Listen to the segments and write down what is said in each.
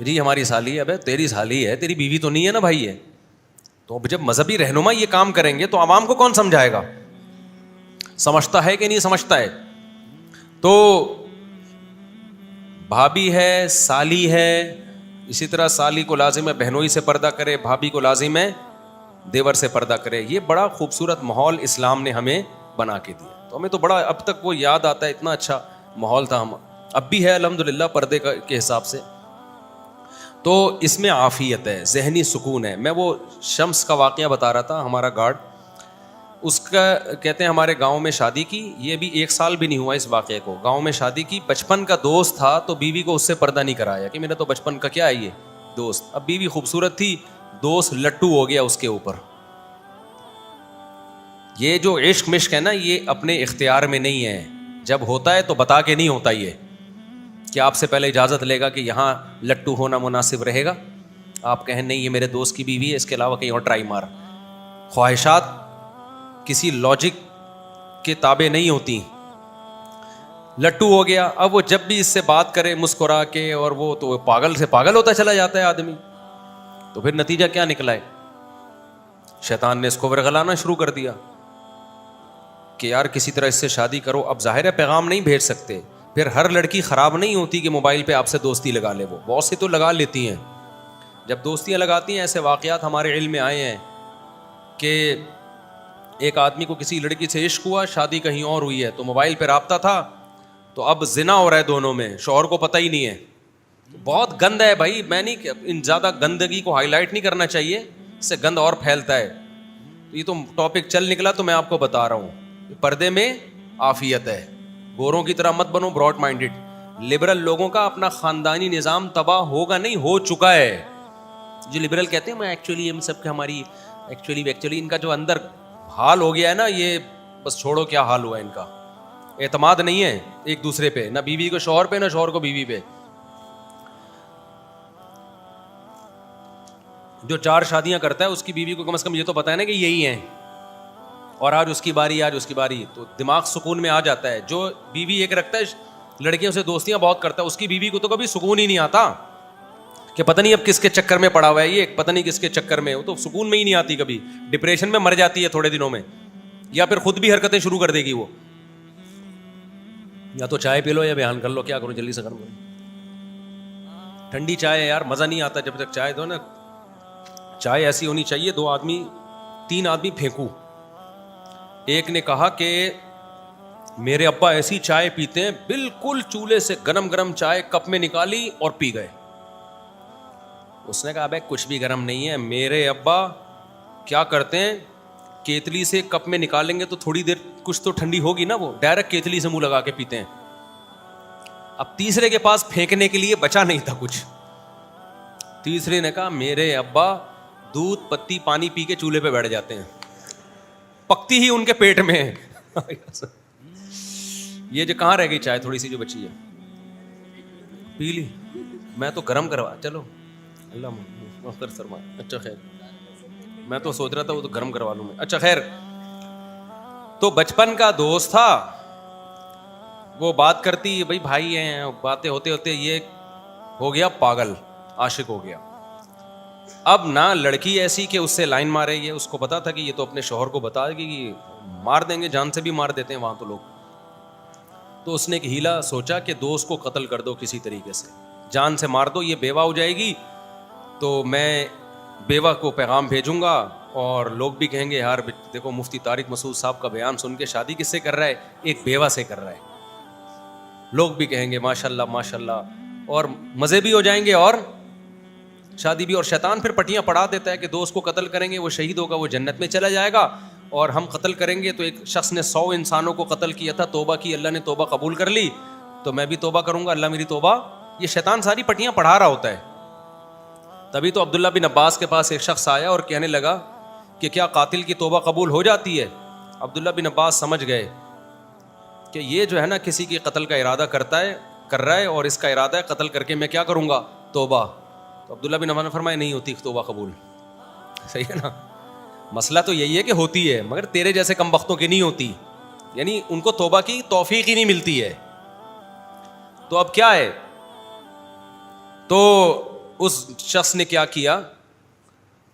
جی ہماری سالی ہے. ابے تیری سالی ہے, تیری بیوی تو نہیں ہے نا بھائی ہے. تو اب جب مذہبی رہنما یہ کام کریں گے تو عوام کو کون سمجھائے گا؟ سمجھتا ہے کہ نہیں سمجھتا ہے؟ تو بھابھی ہے, سالی ہے, اسی طرح سالی کو لازم ہے بہنوئی سے پردہ کرے, بھابھی کو لازم ہے دیور سے پردہ کرے. یہ بڑا خوبصورت ماحول اسلام نے ہمیں بنا کے دیا. تو ہمیں تو بڑا اب تک وہ یاد آتا ہے, اتنا اچھا ماحول تھا. ہم اب بھی ہے الحمدللہ پردے کے حساب سے. تو اس میں عافیت ہے, ذہنی سکون ہے. میں وہ شمس کا واقعہ بتا رہا تھا, ہمارا گارڈ, اس کا کہتے ہیں ہمارے گاؤں میں شادی کی, یہ بھی 1 سال بھی نہیں ہوا اس واقعے کو. گاؤں میں شادی کی, بچپن کا دوست تھا تو بیوی کو اس سے پردہ نہیں کرایا کہ میرا تو بچپن کا کیا ہے یہ دوست. اب بیوی خوبصورت تھی, دوست لٹو ہو گیا اس کے اوپر. یہ جو عشق مشق ہے نا, یہ اپنے اختیار میں نہیں ہے. جب ہوتا ہے تو بتا کے نہیں ہوتا یہ کہ آپ سے پہلے اجازت لے گا کہ یہاں لٹو ہونا مناسب رہے گا. آپ کہیں نہیں یہ میرے دوست کی بیوی ہے, اس کے علاوہ کہیں اور ٹرائی مار. خواہشات کسی لاجک کے تابع نہیں ہوتی. لٹو ہو گیا, اب وہ جب بھی اس سے بات کرے مسکرا کے, اور وہ تو پاگل سے پاگل ہوتا چلا جاتا ہے آدمی. تو پھر نتیجہ کیا نکلا ہے؟ شیطان نے اس کو ورغلانا شروع کر دیا کہ یار کسی طرح اس سے شادی کرو. اب ظاہر ہے پیغام نہیں بھیج سکتے. پھر ہر لڑکی خراب نہیں ہوتی کہ موبائل پہ آپ سے دوستی لگا لے. وہ بہت سی تو لگا لیتی ہیں. جب دوستیاں لگاتی ہیں, ایسے واقعات ہمارے علم میں آئے ہیں کہ ایک آدمی کو کسی لڑکی سے عشق ہوا, شادی کہیں اور ہوئی ہے, تو موبائل پہ رابطہ تھا, تو اب زنا ہو رہا ہے دونوں میں, شوہر کو پتہ ہی نہیں ہے. بہت گند ہے بھائی. میں نہیں, ان زیادہ گندگی کو ہائی لائٹ نہیں کرنا چاہیے, اس سے گند اور پھیلتا ہے. یہ تو ٹاپک چل نکلا تو میں آپ کو بتا رہا ہوں. پردے میں عافیت ہے. گوروں کی طرح مت بنو براڈ مائنڈڈ. لبرل لوگوں کا اپنا خاندانی نظام تباہ ہوگا نہیں, ہو چکا ہے. جو لبرل کہتے ہیں میں ایکچولی ہم سب کے ہماری ایکچولی ان کا جو اندر حال ہو گیا ہے نا, یہ بس چھوڑو کیا حال ہوا ہے ان کا. اعتماد نہیں ہے ایک دوسرے پہ, نہ بیوی کو شوہر پہ, نہ شوہر کو بیوی پہ. جو 4 شادیاں کرتا ہے اس کی بیوی کو کم از کم یہ تو پتا ہے نا کہ یہی ہیں, اور آج اس کی باری, آج اس کی باری, تو دماغ سکون میں آ جاتا ہے. جو بیوی ایک رکھتا ہے لڑکیوں سے دوستیاں بہت کرتا ہے, اس کی بیوی کو تو کبھی سکون ہی نہیں آتا کہ پتہ نہیں اب کس کے چکر میں پڑا ہوا ہے یہ, پتہ نہیں کس کے چکر میں. وہ تو سکون میں ہی نہیں آتی, کبھی ڈپریشن میں مر جاتی ہے تھوڑے دنوں میں, یا پھر خود بھی حرکتیں شروع کر دے گی. وہ یا تو چائے پی لو یا بیان کر لو, کیا کروں جلدی سے ختم کروں. ٹھنڈی چائے یار مزہ نہیں آتا جب تک چائے دو نا. چائے ایسی ہونی چاہیے 2 آدمی 3 آدمی پھینکو. ایک نے کہا کہ میرے ابا ایسی چائے پیتے ہیں, بالکل چولہے سے گرم گرم چائے کپ میں نکالی اور پی گئے. اس نے کہا ابے کچھ بھی گرم نہیں ہے, میرے ابا کیا کرتے ہیں, کیتلی سے کپ میں نکالیں گے تو تھوڑی دیر کچھ تو ٹھنڈی ہوگی نا, وہ ڈائریکٹ کیتلی سے منہ لگا کے پیتے ہیں. اب تیسرے کے پاس پھینکنے کے لیے بچا نہیں تھا کچھ. تیسرے نے کہا میرے ابا دودھ پتی پانی پی کے چولہے پہ بیٹھ جاتے ہیں, پکتی ہی ان کے پیٹ میں ہے. یہ جو کہاں رہ گئی چائے تھوڑی سی جو بچی ہے, پی لی. میں تو گرم کروا, چلو اللہ مغفر فرمائے. اچھا خیر, میں تو سوچ رہا تھا وہ تو گرم کروا لوں میں. اچھا خیر, تو بچپن کا دوست تھا, وہ بات کرتی بھائی بھائی ہیں, باتیں ہوتے ہوتے یہ ہو گیا پاگل, عاشق ہو گیا. اب نہ لڑکی ایسی کہ اس سے لائن مارے, یہ اس کو پتا تھا کہ یہ تو اپنے شوہر کو بتا دے گی, مار دیں گے, جان سے بھی مار دیتے ہیں وہاں تو لوگ. تو اس نے ایک ہیلا سوچا کہ دوست کو قتل کر دو کسی طریقے سے, جان سے مار دو, یہ بیوہ ہو جائے گی تو میں بیوہ کو پیغام بھیجوں گا, اور لوگ بھی کہیں گے یار دیکھو مفتی طارق مسعود صاحب کا بیان سن کے شادی کس سے کر رہا ہے, ایک بیوہ سے کر رہا ہے. لوگ بھی کہیں گے ماشاء اللہ ماشاء اللہ, اور مزے بھی ہو جائیں گے اور شادی بھی. اور شیطان پھر پٹیاں پڑھا دیتا ہے کہ دوست کو قتل کریں گے وہ شہید ہوگا, وہ جنت میں چلا جائے گا, اور ہم قتل کریں گے تو ایک شخص نے 100 انسانوں کو قتل کیا تھا, توبہ کی, اللہ نے توبہ قبول کر لی, تو میں بھی توبہ کروں گا, اللہ میری توبہ. یہ شیطان ساری پٹیاں پڑھا رہا ہوتا ہے. تبھی تو عبداللہ بن عباس کے پاس ایک شخص آیا اور کہنے لگا کہ کیا قاتل کی توبہ قبول ہو جاتی ہے؟ عبداللہ بن عباس سمجھ گئے کہ یہ جو ہے نا کسی کی قتل کا ارادہ کر رہا ہے, اور اس کا ارادہ ہے قتل کر کے میں کیا کروں گا, توبہ. تو عبداللہ بن عباس نے فرمایا نہیں ہوتی توبہ قبول. صحیح ہے نا, مسئلہ تو یہی ہے کہ ہوتی ہے مگر تیرے جیسے کم بختوں کی نہیں ہوتی, یعنی ان کو توبہ کی توفیق ہی نہیں ملتی ہے. تو اب کیا ہے, تو اس شخص نے کیا کیا,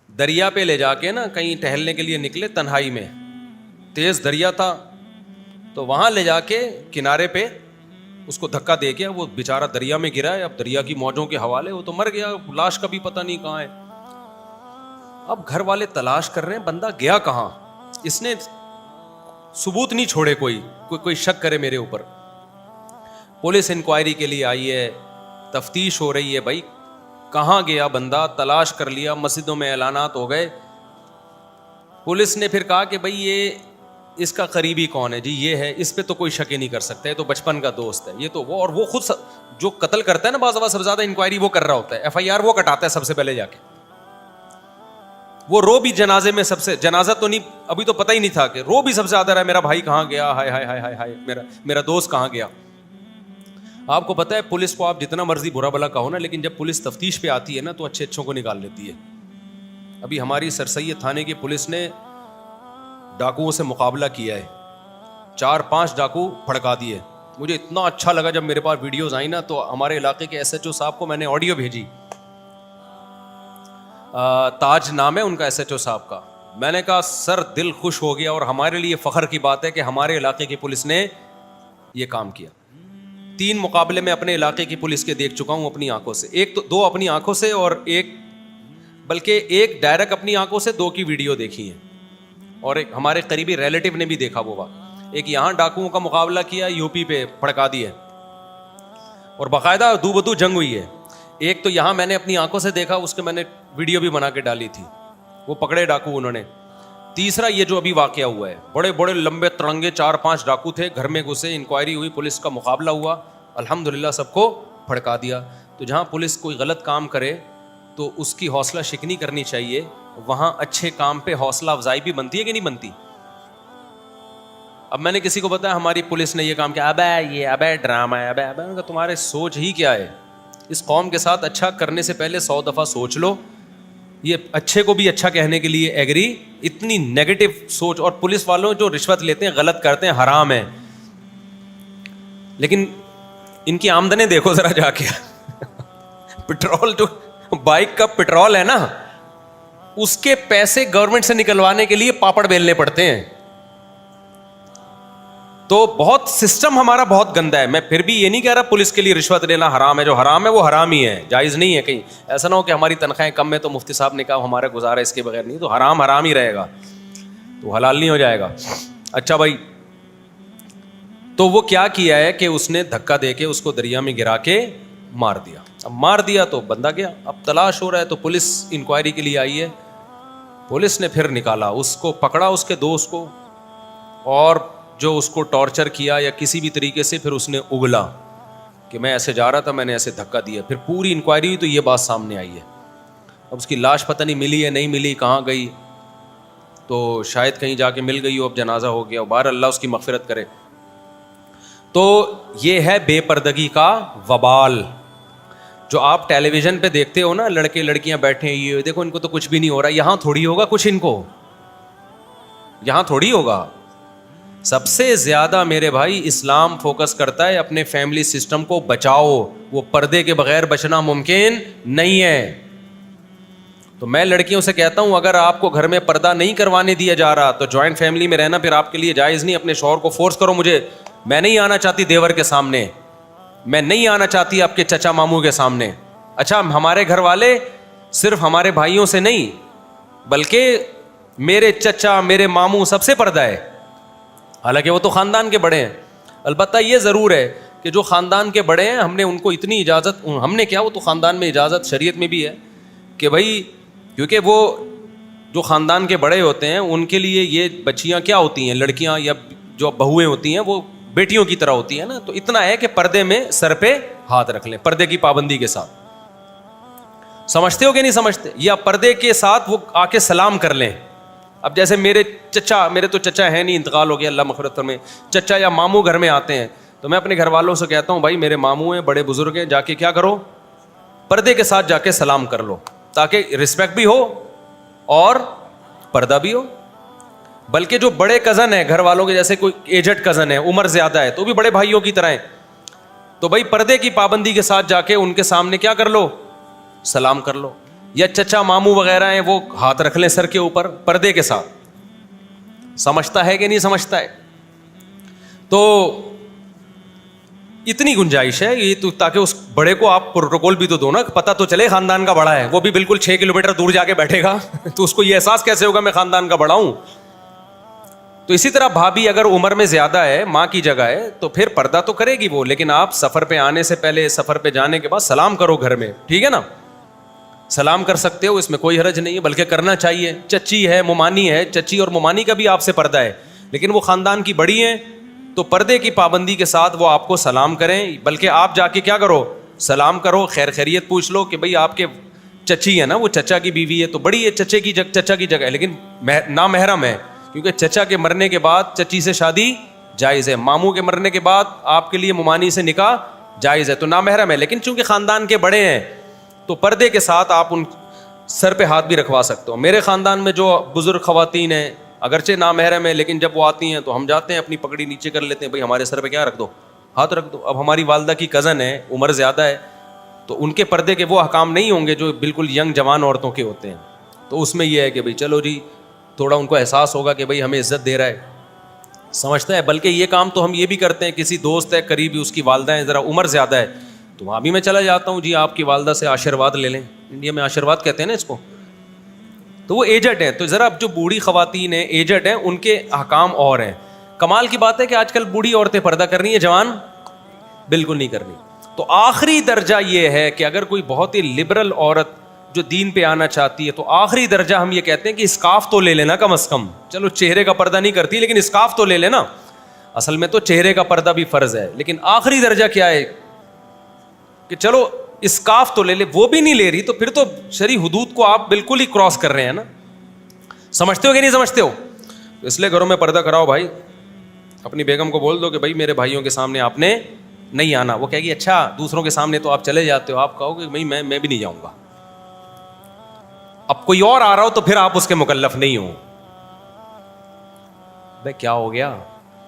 دریا پہ لے جا کے نا کہیں ٹہلنے کے لیے نکلے, تنہائی میں تیز دریا تھا, تو وہاں لے جا کے کنارے پہ اس کو دھکا دے کے وہ بیچارہ دریا میں گرا ہے. اب دریا کی موجوں کے حوالے وہ تو مر گیا, لاش کا بھی پتہ نہیں کہاں ہے. اب گھر والے تلاش کر رہے ہیں بندہ گیا کہاں, اس نے ثبوت نہیں چھوڑے, کوئی شک کرے میرے اوپر. پولیس انکوائری کے لیے آئی ہے, تفتیش ہو رہی ہے, بھائی کہاں گیا بندہ, تلاش کر لیا, مسجدوں میں اعلانات ہو گئے. پولیس نے پھر کہا کہ بھائی یہ اس کا قریبی کون ہے جی, یہ ہے, اس پہ تو کوئی شک ہی نہیں کر سکتا, یہ تو بچپن کا دوست ہے, یہ تو وہ, اور وہ خود جو قتل کرتا ہے نا بعض دفعہ سب سے زیادہ انکوائری وہ کر رہا ہوتا ہے, ایف آئی آر وہ کٹاتا ہے سب سے پہلے جا کے. وہ رو بھی جنازے میں سب سے, جنازہ تو نہیں ابھی تو پتہ ہی نہیں تھا, کہ رو بھی سب سے زیادہ رہا میرا بھائی کہاں گیا, ہائے ہائے ہائے ہائے ہائے میرا دوست کہاں گیا. آپ کو پتہ ہے پولیس کو آپ جتنا مرضی برا بھلا کہو نا, لیکن جب پولیس تفتیش پہ آتی ہے نا تو اچھے اچھوں کو نکال لیتی ہے. ابھی ہماری سر سید تھانے کی پولیس نے ڈاکوؤں سے مقابلہ کیا ہے, 4-5 ڈاکو پھڑکا دیے. مجھے اتنا اچھا لگا جب میرے پاس ویڈیوز آئی نا, تو ہمارے علاقے کے ایس ایچ او صاحب کو میں نے آڈیو بھیجی, تاج نام ہے ان کا ایس ایچ او صاحب کا. میں نے کہا سر دل خوش ہو گیا, اور ہمارے لیے فخر کی بات ہے کہ ہمارے علاقے کی پولیس نے یہ کام کیا. 3 مقابلے میں اپنے علاقے کی پولیس کے دیکھ چکا ہوں اپنی آنکھوں سے, ایک تو 2 اپنی آنکھوں سے, اور ایک ڈائریکٹ اپنی آنکھوں سے 2 کی ویڈیو دیکھی ہے, اور ایک ہمارے قریبی ریلیٹو نے بھی دیکھا وہ بات. ایک یہاں ڈاکوؤں کا مقابلہ کیا, یو پی پہ پھڑکا دیے, اور باقاعدہ دو بدو جنگ ہوئی ہے. ایک تو یہاں میں نے اپنی آنکھوں سے دیکھا, اس کے میں نے ویڈیو بھی بنا کے ڈالی تھی, وہ پکڑے ڈاکو انہوں نے. تیسرا یہ جو ابھی واقعہ ہوا ہے, بڑے بڑے لمبے ترنگے 4-5 ڈاکو تھے, گھر میں گھسے, انکوائری ہوئی, پولیس کا مقابلہ ہوا, الحمدللہ سب کو پھڑکا دیا. تو جہاں پولیس کوئی غلط کام کرے تو اس کی حوصلہ شکنی کرنی چاہیے, وہاں اچھے کام پہ حوصلہ افزائی بھی بنتی ہے کہ نہیں بنتی. اب میں نے کسی کو بتایا ہماری پولیس نے یہ کام کیا, ابے ڈرامہ ہے, ابے تمہارے سوچ ہی کیا ہے. اس قوم کے ساتھ اچھا کرنے سے پہلے 100 دفعہ سوچ لو. یہ اچھے کو بھی اچھا کہنے کے لیے ایگری, اتنی نیگیٹو سوچ. اور پولیس والوں جو رشوت لیتے ہیں, غلط کرتے ہیں, حرام ہے, لیکن ان کی آمدنیں دیکھو ذرا جا کے. پٹرول جو بائک کا پٹرول ہے نا, اس کے پیسے گورنمنٹ سے نکلوانے کے لیے پاپڑ بیلنے پڑتے ہیں. تو بہت سسٹم ہمارا بہت گندا ہے. میں پھر بھی یہ نہیں کہہ رہا پولیس کے لیے رشوت لینا حرام ہے, جو حرام ہے وہ حرام ہی ہے, جائز نہیں ہے. کہیں ایسا نہ ہو کہ ہماری تنخواہیں کم ہے تو مفتی صاحب نے کہا ہمارا گزارا اس کے بغیر نہیں, تو حرام حرام ہی رہے گا, تو حلال نہیں ہو جائے گا. اچھا بھائی, تو وہ کیا کیا ہے کہ اس نے دھکا دے کے اس کو دریا میں گرا کے مار دیا. اب مار دیا تو بندہ گیا, اب تلاش ہو رہا ہے, تو پولیس انکوائری کے لیے آئی ہے. پولیس نے پھر نکالا, اس کو پکڑا, اس کے دوست کو, اور جو اس کو ٹارچر کیا یا کسی بھی طریقے سے پھر اس نے اگلا کہ میں ایسے جا رہا تھا, میں نے ایسے دھکا دیا. پھر پوری انکوائری ہوئی تو یہ بات سامنے آئی ہے. اب اس کی لاش پتہ نہیں ملی ہے نہیں ملی, کہاں گئی, تو شاید کہیں جا کے مل گئی ہو, اب جنازہ ہو گیا, باہر اللہ اس کی مغفرت کرے. تو یہ ہے بے پردگی کا وبال. جو آپ ٹیلی ویژن پہ دیکھتے ہو نا, لڑکے لڑکیاں بیٹھے ہیں, یہ دیکھو ان کو تو کچھ بھی نہیں ہو رہا, یہاں تھوڑی ہوگا کچھ, ان کو یہاں تھوڑی ہوگا. سب سے زیادہ میرے بھائی اسلام فوکس کرتا ہے اپنے فیملی سسٹم کو بچاؤ, وہ پردے کے بغیر بچنا ممکن نہیں ہے. تو میں لڑکیوں سے کہتا ہوں, اگر آپ کو گھر میں پردہ نہیں کروانے دیا جا رہا تو جوائنٹ فیملی میں رہنا پھر آپ کے لیے جائز نہیں. اپنے شوہر کو فورس کرو, مجھے میں نہیں آنا چاہتی دیور کے سامنے, میں نہیں آنا چاہتی آپ کے چچا ماموں کے سامنے. اچھا, ہمارے گھر والے صرف ہمارے بھائیوں سے نہیں بلکہ میرے چچا میرے ماموں سب سے پردہ ہے, حالانکہ وہ تو خاندان کے بڑے ہیں. البتہ یہ ضرور ہے کہ جو خاندان کے بڑے ہیں, ہم نے ان کو اتنی اجازت, ہم نے کیا, وہ تو خاندان میں اجازت شریعت میں بھی ہے کہ بھائی, کیونکہ وہ جو خاندان کے بڑے ہوتے ہیں ان کے لیے یہ بچیاں کیا ہوتی ہیں, لڑکیاں یا جو بہویں ہوتی ہیں وہ بیٹیوں کی طرح ہوتی ہیں نا. تو اتنا ہے کہ پردے میں سر پہ ہاتھ رکھ لیں, پردے کی پابندی کے ساتھ. سمجھتے ہو کہ نہیں سمجھتے؟ یا پردے کے ساتھ وہ آ کے سلام کر لیں. اب جیسے میرے تو چچا ہے نہیں, انتقال ہو گیا, اللہ مغفرت فرمائے, چچا یا ماموں گھر میں آتے ہیں تو میں اپنے گھر والوں سے کہتا ہوں بھائی میرے ماموں ہیں, بڑے بزرگ ہیں, جا کے کیا کرو, پردے کے ساتھ جا کے سلام کر لو, تاکہ رسپیکٹ بھی ہو اور پردہ بھی ہو. بلکہ جو بڑے کزن ہیں گھر والوں کے, جیسے کوئی ایجڈ کزن ہے, عمر زیادہ ہے, تو بھی بڑے بھائیوں کی طرح ہیں, تو بھائی پردے کی پابندی کے ساتھ جا کے ان کے سامنے کیا کر لو, سلام کر لو. یا چچا ماموں وغیرہ ہیں وہ ہاتھ رکھ لیں سر کے اوپر پردے کے ساتھ. سمجھتا ہے کہ نہیں سمجھتا ہے؟ تو اتنی گنجائش ہے یہ تو تاکہ اس بڑے کو آپ پروٹوکول بھی تو دو نا, پتہ تو چلے خاندان کا بڑا ہے. وہ بھی بالکل 6 کلومیٹر دور جا کے بیٹھے گا تو اس کو یہ احساس کیسے ہوگا میں خاندان کا بڑا ہوں. تو اسی طرح بھابھی اگر عمر میں زیادہ ہے, ماں کی جگہ ہے, تو پھر پردہ تو کرے گی وہ, لیکن آپ سفر پہ آنے سے پہلے, سفر پہ جانے کے بعد سلام کرو گھر میں, ٹھیک ہے نا. سلام کر سکتے ہو, اس میں کوئی حرج نہیں ہے, بلکہ کرنا چاہیے. چچی ہے, ممانی ہے, چچی اور ممانی کا بھی آپ سے پردہ ہے, لیکن وہ خاندان کی بڑی ہیں تو پردے کی پابندی کے ساتھ وہ آپ کو سلام کریں. بلکہ آپ جا کے کیا کرو, سلام کرو, خیر خیریت پوچھ لو کہ بھئی آپ کے چچی ہے نا, وہ چچا کی بیوی ہے تو بڑی ہے, چچا کی جگہ ہے, لیکن نامحرم ہے, کیونکہ چچا کے مرنے کے بعد چچی سے شادی جائز ہے, ماموں کے مرنے کے بعد آپ کے لیے ممانی سے نکاح جائز ہے, تو نامحرم ہے. لیکن چونکہ خاندان کے بڑے ہیں تو پردے کے ساتھ آپ ان سر پہ ہاتھ بھی رکھوا سکتے ہو. میرے خاندان میں جو بزرگ خواتین ہیں اگرچہ نامحرم ہے, لیکن جب وہ آتی ہیں تو ہم جاتے ہیں, اپنی پگڑی نیچے کر لیتے ہیں, بھائی ہمارے سر پہ کیا رکھ دو, ہاتھ رکھ دو. اب ہماری والدہ کی کزن ہے, عمر زیادہ ہے, تو ان کے پردے کے وہ احکام نہیں ہوں گے جو بالکل ینگ جوان عورتوں کے ہوتے ہیں. تو اس میں یہ ہے کہ بھائی چلو جی, تھوڑا ان کو احساس ہوگا کہ بھائی ہمیں عزت دے رہا ہے, سمجھتا ہے. بلکہ یہ کام تو ہم یہ بھی کرتے ہیں, کسی دوست ہے قریبی, اس کی والدہ ہیں ذرا عمر زیادہ ہے, تو وہاں بھی میں چلا جاتا ہوں, جی آپ کی والدہ سے آشیرواد لے لیں. انڈیا میں آشیرواد کہتے ہیں نا اس کو, تو وہ ایجڈ ہیں, تو ذرا اب جو بوڑھی خواتین ہیں, ایجڈ ہیں, ان کے احکام اور ہیں. کمال کی بات ہے کہ آج کل بوڑھی عورتیں پردہ کر رہی ہیں, جوان بالکل نہیں کر رہی. تو آخری درجہ یہ ہے کہ اگر کوئی بہت ہی لبرل عورت جو دین پہ آنا چاہتی ہے, تو آخری درجہ ہم یہ کہتے ہیں کہ اسکارف تو لے لینا کم از کم. چلو چہرے کا پردہ نہیں کرتی, لیکن اسکارف تو لے لینا. اصل میں تو چہرے کا پردہ بھی فرض ہے, لیکن آخری درجہ کیا ہے کہ چلو اسکارف تو لے لے. وہ بھی نہیں لے رہی تو پھر تو شرعی حدود کو آپ بالکل ہی کراس کر رہے ہیں نا. سمجھتے ہو کہ نہیں سمجھتے ہو؟ تو اس لیے گھروں میں پردہ کراؤ بھائی. اپنی بیگم کو بول دو کہ بھائی میرے بھائیوں کے سامنے آپ نے نہیں آنا. وہ کہے گی اچھا دوسروں کے سامنے تو آپ چلے جاتے ہو, آپ کہو کہ بھائی میں بھی نہیں جاؤں گا. اب کوئی اور آ رہا ہو تو پھر آپ اس کے مکلف نہیں ہو. بھائی کیا ہو گیا,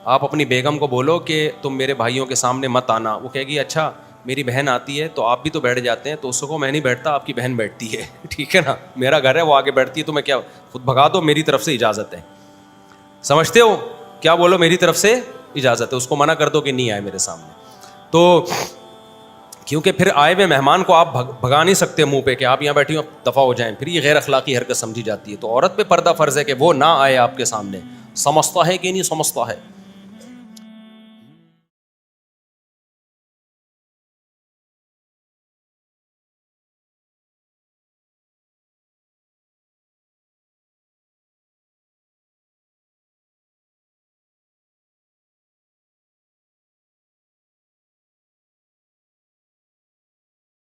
آپ اپنی بیگم کو بولو کہ تم میرے بھائیوں کے سامنے مت آنا. وہ کہے گی اچھا میری بہن آتی ہے تو آپ بھی تو بیٹھ جاتے ہیں, تو اس کو میں نہیں بیٹھتا, آپ کی بہن بیٹھتی ہے, ٹھیک ہے نا, میرا گھر ہے, وہ آگے بیٹھتی ہے, تو میں کیا خود بھگا دو, میری طرف سے اجازت ہے. سمجھتے ہو کیا بولو, میری طرف سے اجازت ہے, اس کو منع کر دو کہ نہیں آئے میرے سامنے. تو کیونکہ پھر آئے ہوئے مہمان کو آپ بھگا نہیں سکتے منہ پہ کہ آپ یہاں بیٹھی ہو دفعہ ہو جائیں, پھر یہ غیر اخلاقی حرکت سمجھی جاتی ہے. تو عورت پہ پردہ فرض ہے کہ وہ نہ آئے آپ کے سامنے. سمجھتا ہے کہ نہیں سمجھتا ہے؟